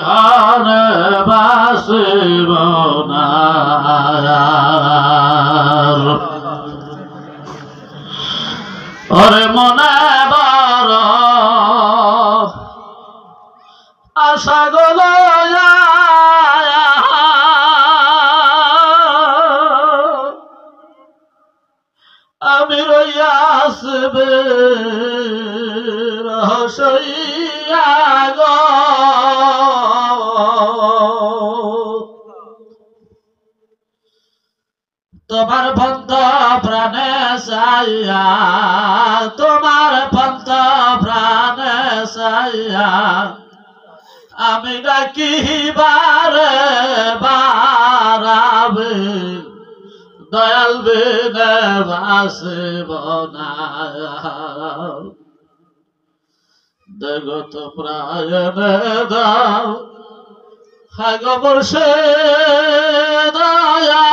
হারে বাসিব না ওরে মনে বড় আশা গুলো আমি রইয়া আসবে রহস্যইয়া গো তোমার পন্থ প্রাণে চাইয়া তোমার পন্থ প্রাণে চাইয়া আমি ডাকি বারে বারাবে দয়াল বিনে বাসিব না দেখো তো প্রায় দাও হাগ বর্ষে দয়াবারাবে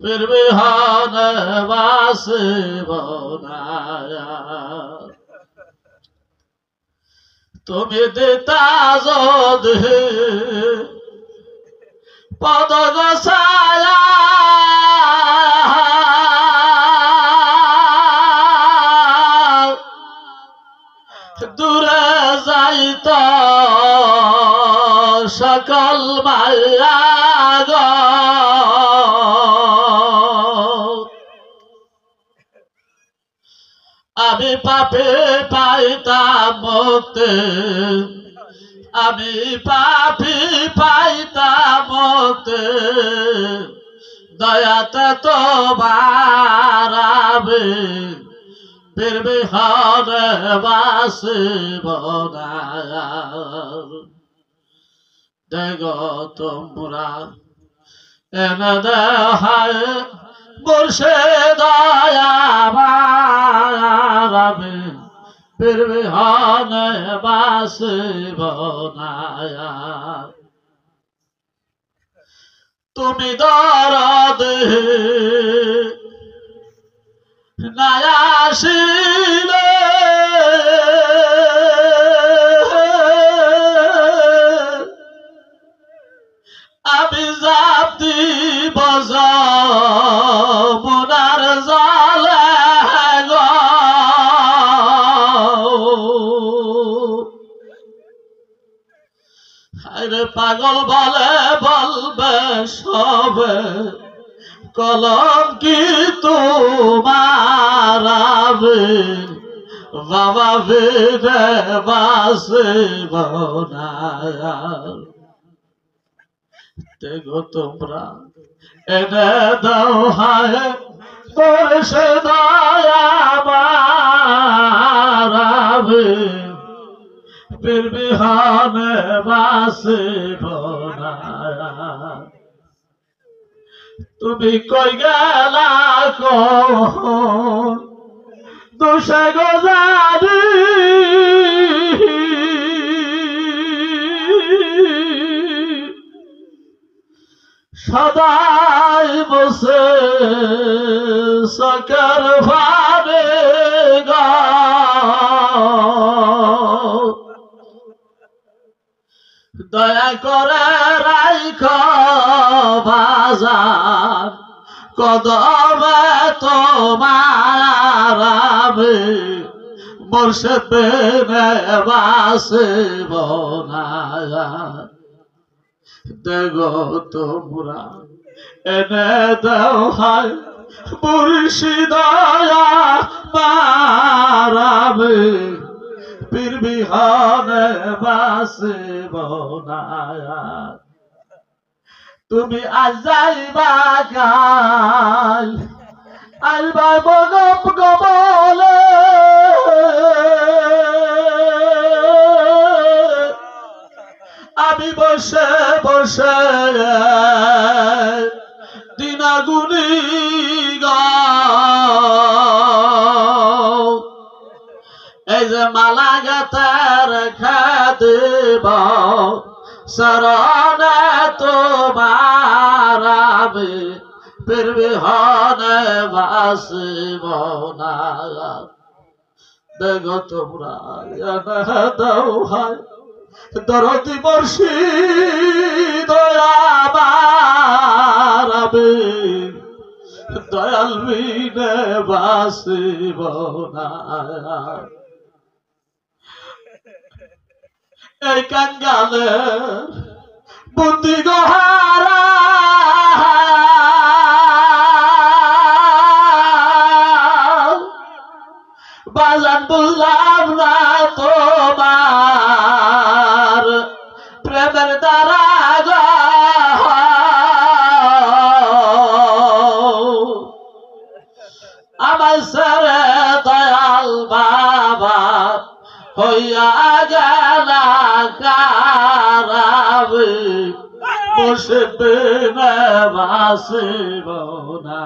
ফির বিহান বাসিব না তুমি দিতা যদি পদ গোসায়া দূরে যাইত সকল মায়া গো আমি পাপে পাইতাম মুক্তি আমি পাপি পাইতাম মুক্তি দয়াতে তোমার আমি ফির বিহনে বাসিব না দেখো তোমরা এনে দেহায় বর্ষে দয়াবারাবে ফির বিহনে বাসিব না তুমি দরদ না আসিলে আমি জাতি বজ মুনার জালে গো আরে পাগল বলে বলবে সবে কলম কি তোমার বাবা বিনে বাসিব না দেখো তোমরা এনে দাও হায় বর্ষে দয়াবারাবে ফির বিহনে বাসিব না তুমি কই গেলা কোন দোষে গোজারি সদাই বসে সকার ভাবে গা দয়া করে রাইখ বাজার কদমে তোমার আমি মুর্শিদ বিনে বাসিব না দেখো তোমরা এনে দাও হায় মুর্শিদ দয়াবারাবে ফির বিহনে বাসিব না তুমি আজ যাইবা কাল আইবা বগপ গবলে আমি বসে বসে দিনাগুনি গা এই যে মালা গাতে রেখে দেব শরণে তোমার আমি ফির বিহনে বাসিব না দেখো তোমরা দাও হায় দরদি বর্ষি দয়াবার আমি দয়াল বিনে বাসিব না। এই কাঙ্গালের বুদ্ধি গোহারা বাজান বুঝলাম না তোমার প্রেমের দ্বারা আমার সারে দয়াল বাবা হইয়া গেলা কারাবে বসে পেনে বাসিব না।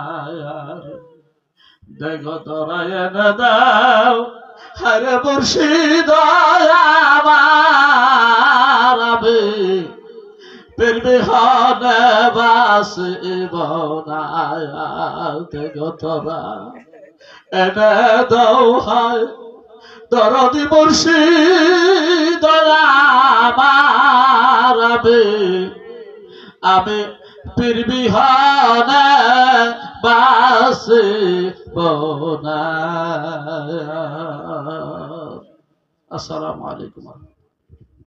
দেখো তোরা এনে দাও হরে মুর্শিদ আমার আমি পীর বিহনে বাসিব না। দেখো তোরা এনে দাও হায় দরদি মুর্শিদ আমার আমি পীর বিহনে বাসিব না। আসসালামু আলাইকুম।